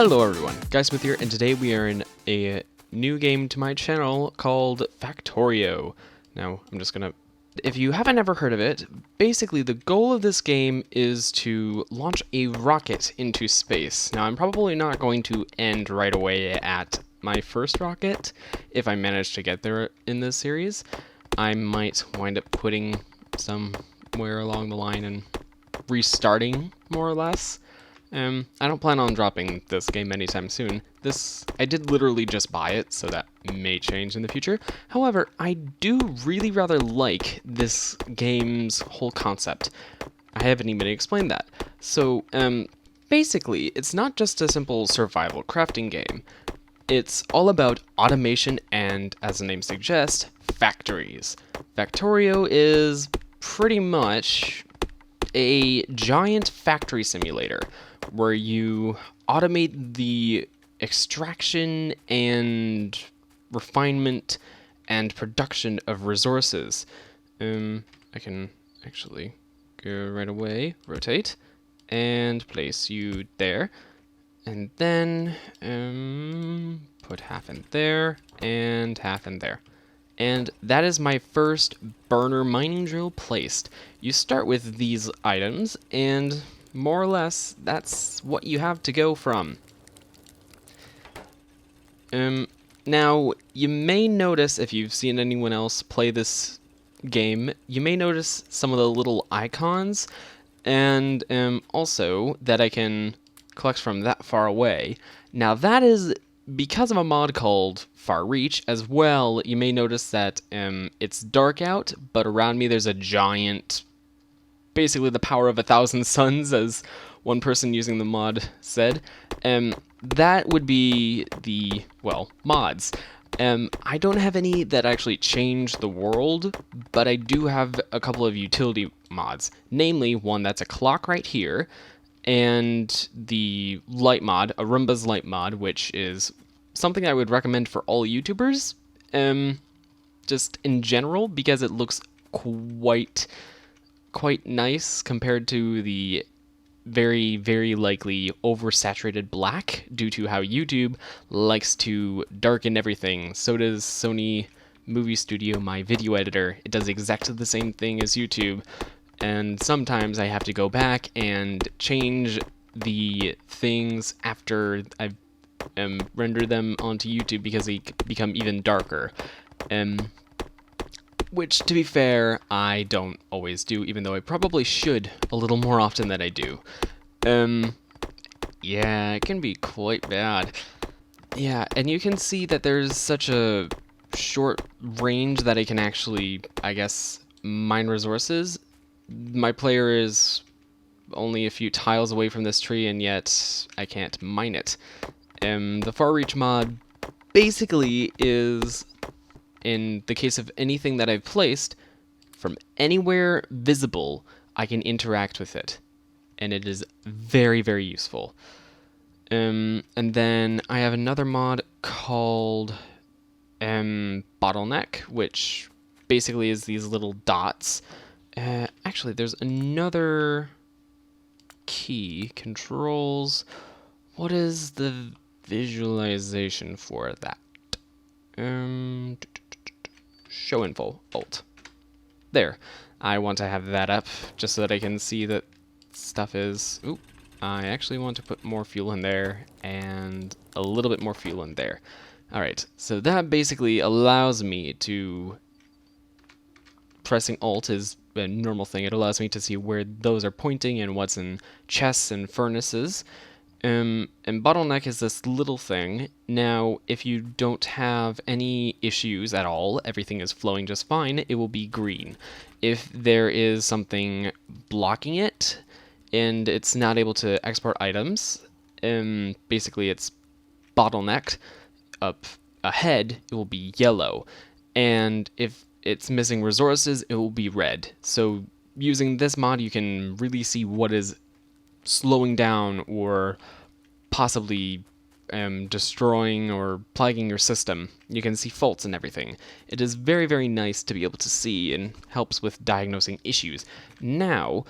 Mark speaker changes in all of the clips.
Speaker 1: Hello everyone, Guysmith here, and today we are in a new game to my channel called Factorio. Now, if you haven't ever heard of it, basically the goal of this game is to launch a rocket into space. Now, I'm probably not going to end right away at my first rocket if I manage to get there in this series. I might wind up quitting somewhere along the line and restarting, more or less. I don't plan on dropping this game anytime soon. I did literally just buy it, so that may change in the future. However, I do really rather like this game's whole concept. I haven't even explained that. So, basically, it's not just a simple survival crafting game. It's all about automation and, as the name suggests, factories. Factorio is pretty much a giant factory simulator where you automate the extraction and refinement and production of resources. I can actually go right away, rotate, and place you there. And then put half in there and half in there. And that is my first burner mining drill placed. You start with these items, and more or less, that's what you have to go from. Now, you may notice, if you've seen anyone else play this game, you may notice some of the little icons, and also that I can collect from that far away. Now, that is because of a mod called Far Reach. As well, you may notice that it's dark out, but around me there's a giant, basically the power of 1,000 suns, as one person using the mod said. That would be the, well, mods. I don't have any that actually change the world, but I do have a couple of utility mods. Namely, one that's a clock right here, and the light mod, Arumba's light mod, which is something I would recommend for all YouTubers, just in general, because it looks quite nice compared to the very, very likely oversaturated black due to how YouTube likes to darken everything. So does Sony Movie Studio, my video editor. It does exactly the same thing as YouTube. And sometimes I have to go back and change the things after I've rendered them onto YouTube because they become even darker. Which, to be fair, I don't always do, even though I probably should a little more often than I do. Yeah, it can be quite bad. Yeah, and you can see that there's such a short range that I can actually, I guess, mine resources. My player is only a few tiles away from this tree, and yet I can't mine it. The Far Reach mod basically is, in the case of anything that I've placed, from anywhere visible, I can interact with it. And it is very, very useful. And then I have another mod called Bottleneck, which basically is these little dots. Actually, there's another key, controls. What is the visualization for that? Show info, Alt. There. I want to have that up just so that I can see that stuff is... Oop. I actually want to put more fuel in there and a little bit more fuel in there. Alright, so that basically allows me to... Pressing Alt is a normal thing. It allows me to see where those are pointing and what's in chests and furnaces. And Bottleneck is this little thing. Now, if you don't have any issues at all, everything is flowing just fine, it will be green. If there is something blocking it, and it's not able to export items, basically it's bottlenecked up ahead, it will be yellow. And if it's missing resources, it will be red. So using this mod, you can really see what is slowing down or possibly destroying or plaguing your system. You can see faults and everything. It is very, very nice to be able to see and helps with diagnosing issues. Now,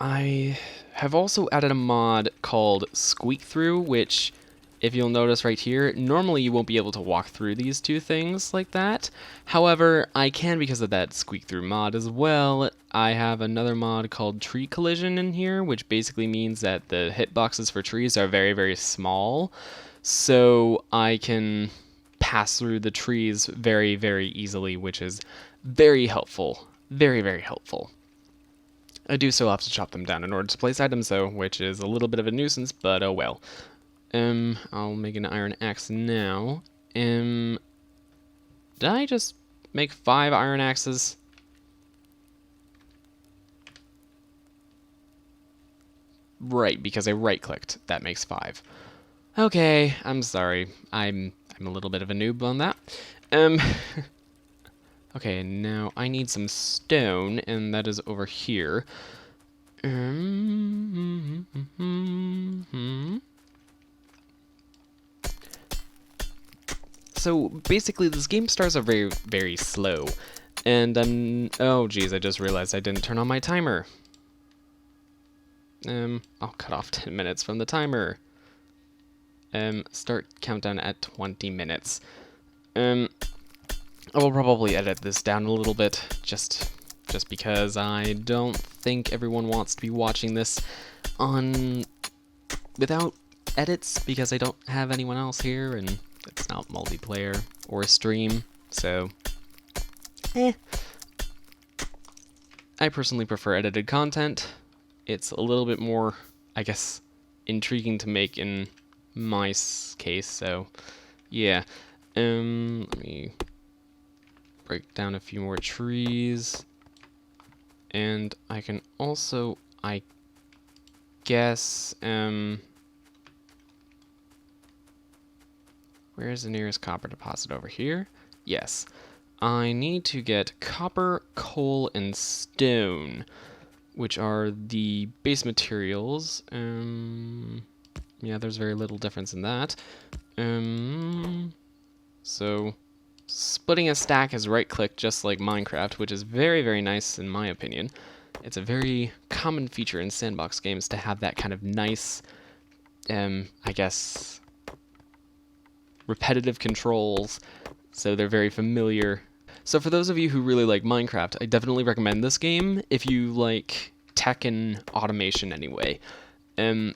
Speaker 1: I have also added a mod called Squeak Through, which, if you'll notice right here, normally you won't be able to walk through these two things like that. However, I can because of that Squeak Through mod as well. I have another mod called Tree Collision in here, which basically means that the hitboxes for trees are very, very small. So I can pass through the trees very, very easily, which is very helpful. Very, very helpful. I do still have to chop them down in order to place items though, which is a little bit of a nuisance, but oh well. I'll make an iron axe now. Did I just make 5 iron axes? Right, because I right-clicked. That makes 5. Okay, I'm sorry. I'm a little bit of a noob on that. Okay, now I need some stone, and that is over here. So basically, this game starts are very, very slow, and oh geez, I just realized I didn't turn on my timer. I'll cut off 10 minutes from the timer. Start countdown at 20 minutes. I will probably edit this down a little bit, just because I don't think everyone wants to be watching this on without edits, because I don't have anyone else here, and it's not multiplayer or a stream, so I personally prefer edited content. It's a little bit more, I guess, intriguing to make in my case, so yeah. Let me break down a few more trees, and I can also, I guess, where's the nearest copper deposit? Over here? Yes. I need to get copper, coal, and stone, which are the base materials. Yeah, there's very little difference in that. So splitting a stack is right-click, just like Minecraft, which is very, very nice in my opinion. It's a very common feature in sandbox games to have that kind of nice, I guess, repetitive controls, so they're very familiar. So for those of you who really like Minecraft, I definitely recommend this game if you like tech and automation anyway. The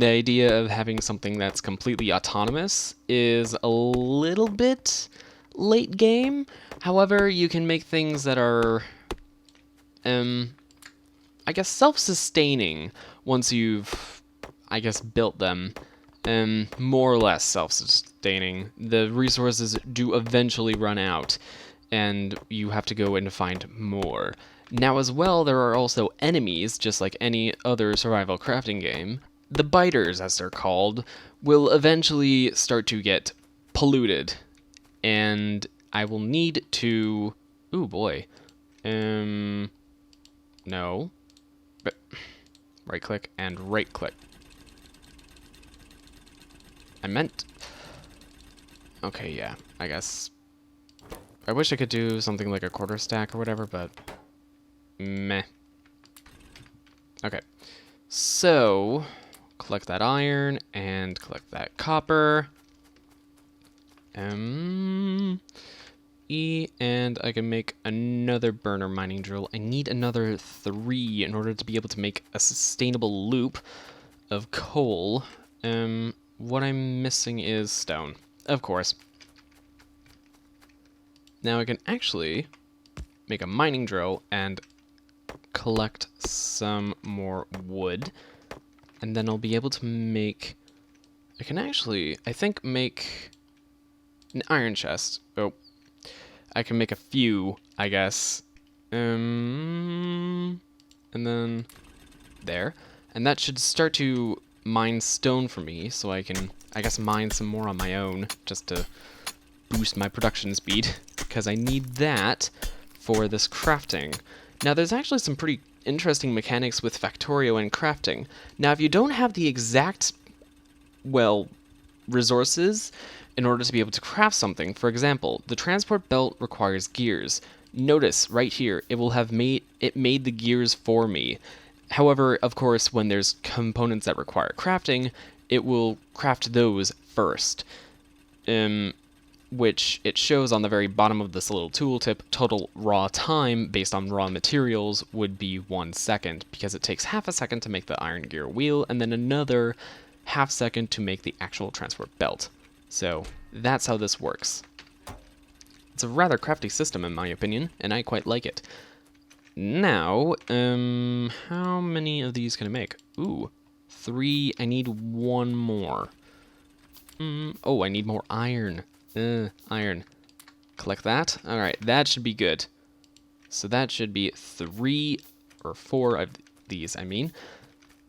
Speaker 1: idea of having something that's completely autonomous is a little bit late game. However, you can make things that are, I guess, self-sustaining once you've, I guess, built them. More or less self-sustaining. The resources do eventually run out, and you have to go and find more. Now as well, there are also enemies, just like any other survival crafting game. The biters, as they're called, will eventually start to get polluted, and I will need to... Ooh, boy. No. But right-click and right-click. I meant... Okay, yeah, I guess... I wish I could do something like a quarter stack or whatever, but... Meh. Okay. So... collect that iron, and collect that copper. E, and I can make another burner mining drill. I need another 3 in order to be able to make a sustainable loop of coal. What I'm missing is stone, of course. Now I can actually make a mining drill and collect some more wood. And then I'll be able to make... I can actually, I think, make an iron chest. Oh. I can make a few, I guess. And then there. And that should start to mine stone for me, so I can, I guess, mine some more on my own, just to boost my production speed, because I need that for this crafting. Now, there's actually some pretty interesting mechanics with Factorio and crafting. Now, if you don't have the exact, well, resources in order to be able to craft something, for example, the transport belt requires gears. Notice right here, it will have made the gears for me. However, of course, when there's components that require crafting, it will craft those first, which it shows on the very bottom of this little tooltip. Total raw time based on raw materials would be 1 second, because it takes half a second to make the iron gear wheel, and then another half second to make the actual transport belt. So that's how this works. It's a rather crafty system in my opinion, and I quite like it. Now, how many of these can I make? Ooh, 3. I need 1 more. Oh, I need more iron. Iron. Collect that. Alright, that should be good. So that should be 3 or 4 of these, I mean.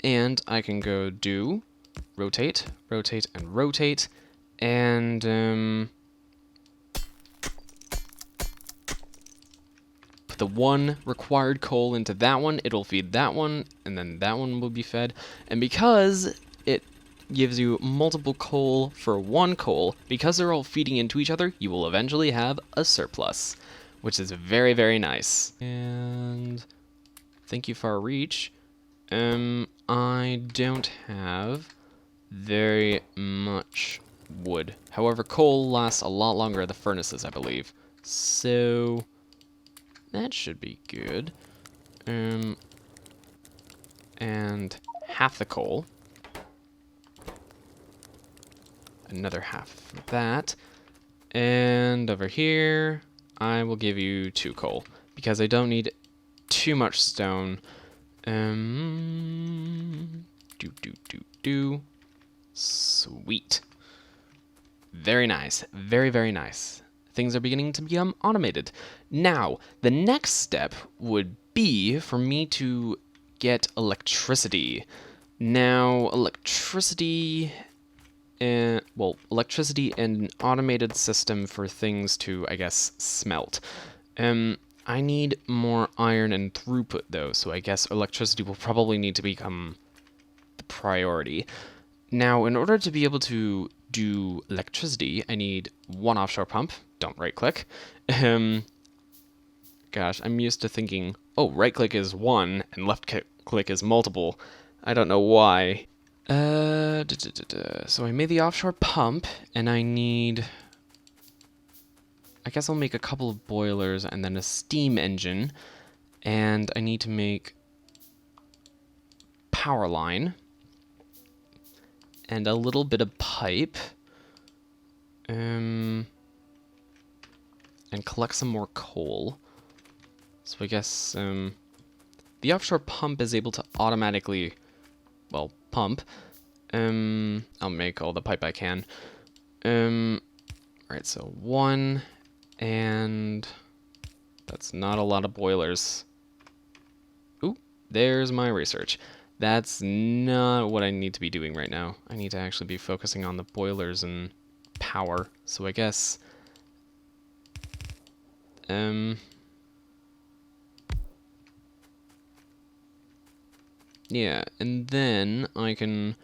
Speaker 1: And I can go do rotate, rotate, and rotate. And, put the 1 required coal into that one, it'll feed that one, and then that one will be fed. And because it gives you multiple coal for 1 coal, because they're all feeding into each other, you will eventually have a surplus, which is very, very nice. And thank you, Far Reach. I don't have very much wood. However, coal lasts a lot longer at the furnaces, I believe. So that should be good. And half the coal. Another half of that. And over here, I will give you 2 coal, because I don't need too much stone. Sweet. Very nice. Very, very nice. Things are beginning to become automated. Now, the next step would be for me to get electricity. Now, electricity and an automated system for things to, I guess, smelt. I need more iron and throughput though, so I guess electricity will probably need to become the priority. Now, in order to be able to do electricity, I need 1 offshore pump. Don't right click. Gosh, I'm used to thinking, oh, right click is 1 and left click is multiple. I don't know why. So I made the offshore pump, and I need... I guess I'll make a couple of boilers and then a steam engine, and I need to make power line and a little bit of pipe, and collect some more coal. So I guess the offshore pump is able to automatically, well, pump. I'll make all the pipe I can. Alright, so 1, and that's not a lot of boilers. Ooh, there's my research. That's not what I need to be doing right now. I need to actually be focusing on the boilers and power. So I guess... yeah, and then I can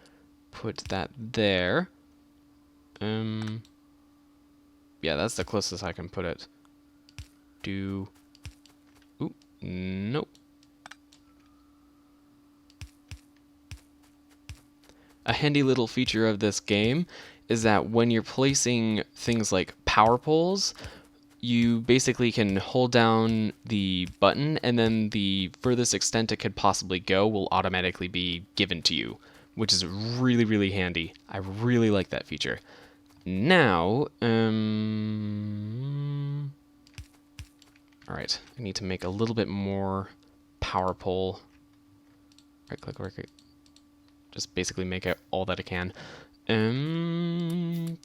Speaker 1: put that there. Yeah, that's the closest I can put it. Ooh, nope. A handy little feature of this game is that when you're placing things like power poles, you basically can hold down the button, and then the furthest extent it could possibly go will automatically be given to you, which is really, really handy. I really like that feature. Now, alright, I need to make a little bit more power pole. Right click, right click. Just basically make it all that I can.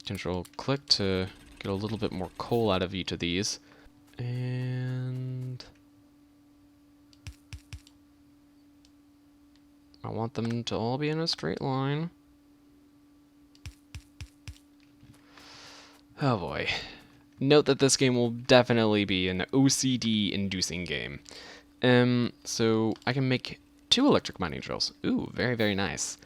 Speaker 1: Control click to get a little bit more coal out of each of these. And I want them to all be in a straight line. Oh boy. Note that this game will definitely be an OCD-inducing game. So I can make 2 electric mining drills. Ooh, very, very nice.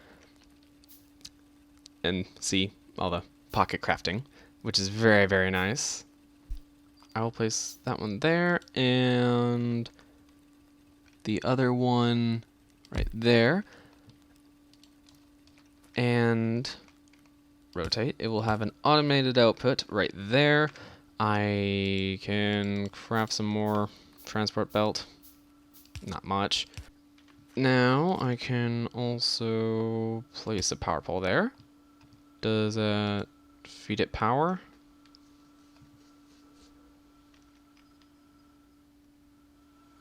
Speaker 1: And see all the pocket crafting, which is very, very nice. I will place that one there, and the other one right there. And rotate. It will have an automated output right there. I can craft some more transport belt. Not much. Now I can also place a power pole there. Does that feed it power?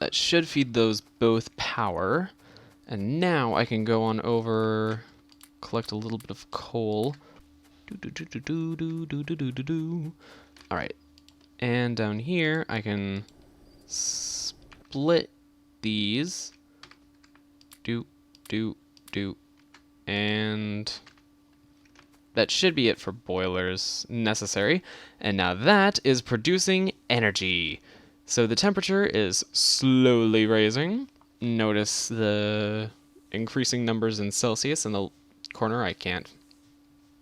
Speaker 1: That should feed those both power. And now I can go on over, collect a little bit of coal. Alright. And down here I can split these. And that should be it for boilers necessary. And now that is producing energy. So the temperature is slowly raising. Notice the increasing numbers in Celsius in the corner. I can't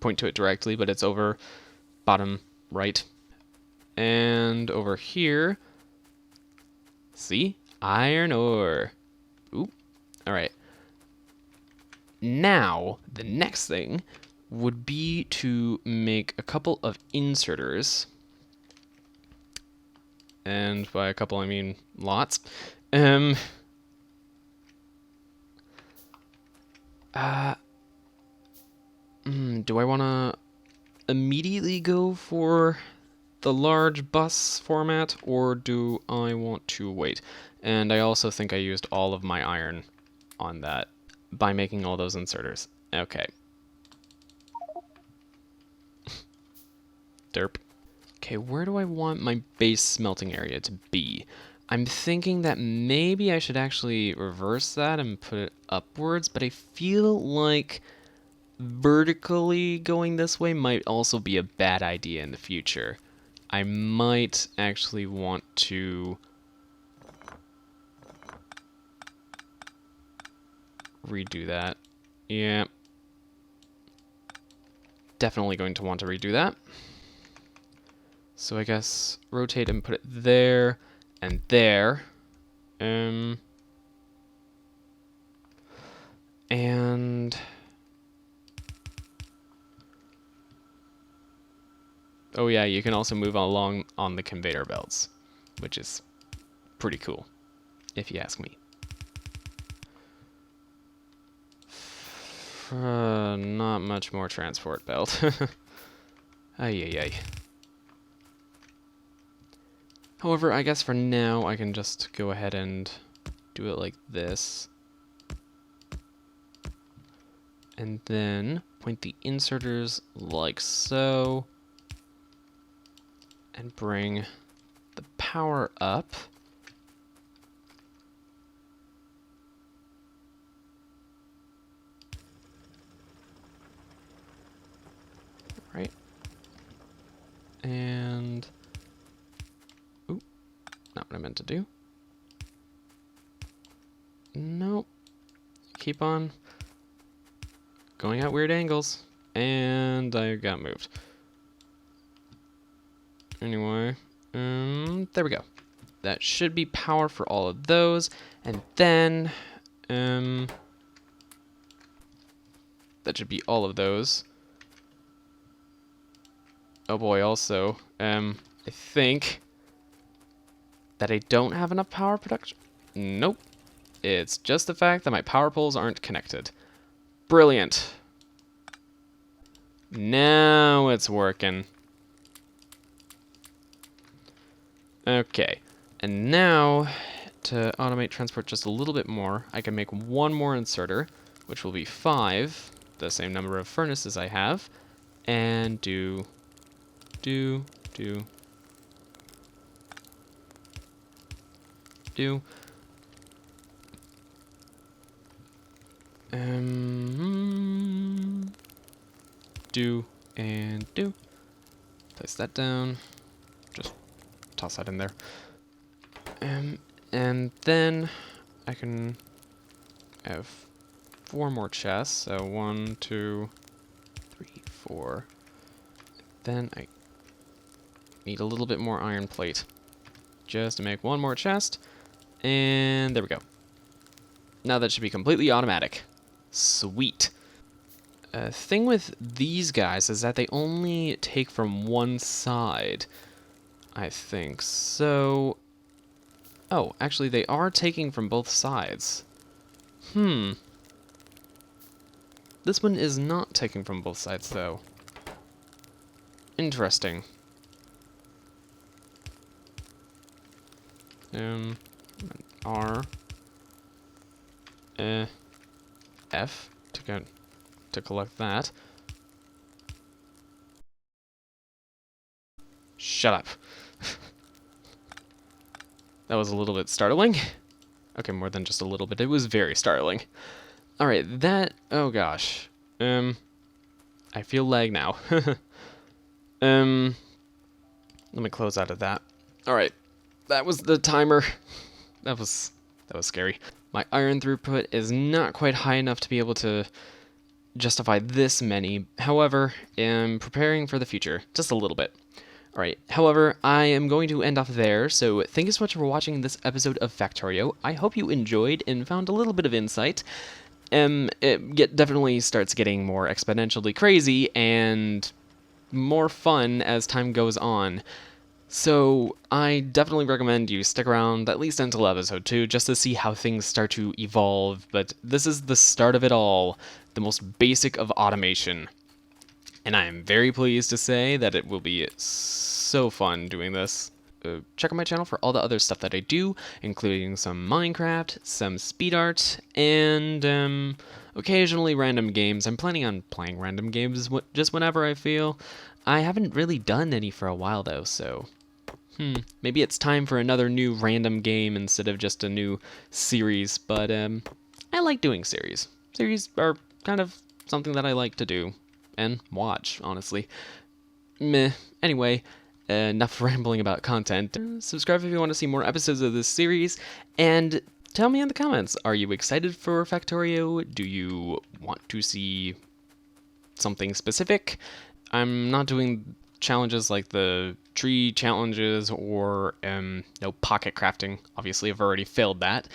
Speaker 1: point to it directly, but it's over bottom right. And over here, see? Iron ore. Ooh. Alright. Now, the next thing would be to make a couple of inserters. And by a couple, I mean lots. Do I want to immediately go for the large bus format, or do I want to wait? And I also think I used all of my iron on that by making all those inserters. Okay. Derp. Okay, where do I want my base smelting area to be? I'm thinking that maybe I should actually reverse that and put it upwards, but I feel like vertically going this way might also be a bad idea in the future. I might actually want to redo that. Yeah. Definitely going to want to redo that. So I guess rotate and put it there and there. And oh yeah, you can also move along on the conveyor belts, which is pretty cool, if you ask me. Not much more transport belt. Ay. However, I guess for now I can just go ahead and do it like this. And then point the inserters like so. And bring the power up. Right. And ooh, not what I meant to do. Nope. Keep on going at weird angles. And I got moved. Anyway, there we go. That should be power for all of those. And then, that should be all of those. Oh boy, also, I think that I don't have enough power production. Nope. It's just the fact that my power poles aren't connected. Brilliant. Now it's working. Okay, and now to automate transport just a little bit more, I can make one more inserter, which will be 5, the same number of furnaces I have, and do. Do and do. Place that down. Just toss that in there. And then I can have 4 more chests. So 1, 2, 3, 4. Then I need a little bit more iron plate just to make 1 more chest. And there we go. Now that should be completely automatic. Sweet. Thing with these guys is that they only take from one side, I think. So... Oh, actually they are taking from both sides. This one is not taking from both sides, though. Interesting. R... F to collect that. Shut up. That was a little bit startling. Okay, more than just a little bit. It was very startling. Alright, that... Oh gosh. I feel lag now. Let me close out of that. Alright. That was the timer. That was scary. My iron throughput is not quite high enough to be able to justify this many. However, I'm preparing for the future. Just a little bit. Alright, however, I am going to end off there, so thank you so much for watching this episode of Factorio. I hope you enjoyed and found a little bit of insight. It definitely starts getting more exponentially crazy and more fun as time goes on. So I definitely recommend you stick around at least until episode 2 just to see how things start to evolve, but this is the start of it all, the most basic of automation. And I am very pleased to say that it will be so fun doing this. Check out my channel for all the other stuff that I do, including some Minecraft, some speed art, and occasionally random games. I'm planning on playing random games just whenever I feel. I haven't really done any for a while though, so maybe it's time for another new random game instead of just a new series, but I like doing series. Series are kind of something that I like to do. And watch, honestly. Meh. Anyway, enough rambling about content. Subscribe if you want to see more episodes of this series, and tell me in the comments, are you excited for Factorio? Do you want to see something specific? I'm not doing challenges like the tree challenges or no pocket crafting. Obviously, I've already failed that.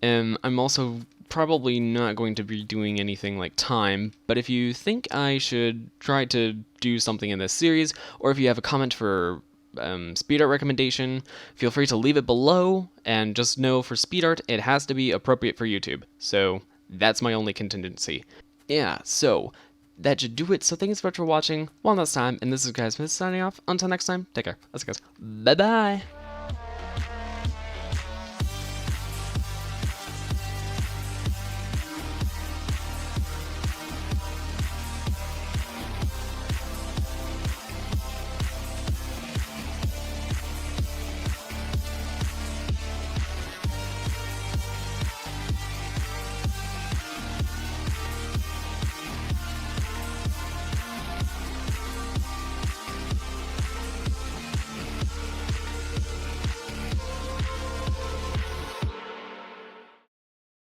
Speaker 1: I'm also probably not going to be doing anything like time, but if you think I should try to do something in this series, or if you have a comment for speed art recommendation, feel free to leave it below, and just know for speed art, it has to be appropriate for YouTube. So that's my only contingency. Yeah, so that should do it. So thanks so much for watching. One last time, and this is Guys Smith signing off. Until next time, take care. Let's go, guys. Bye-bye.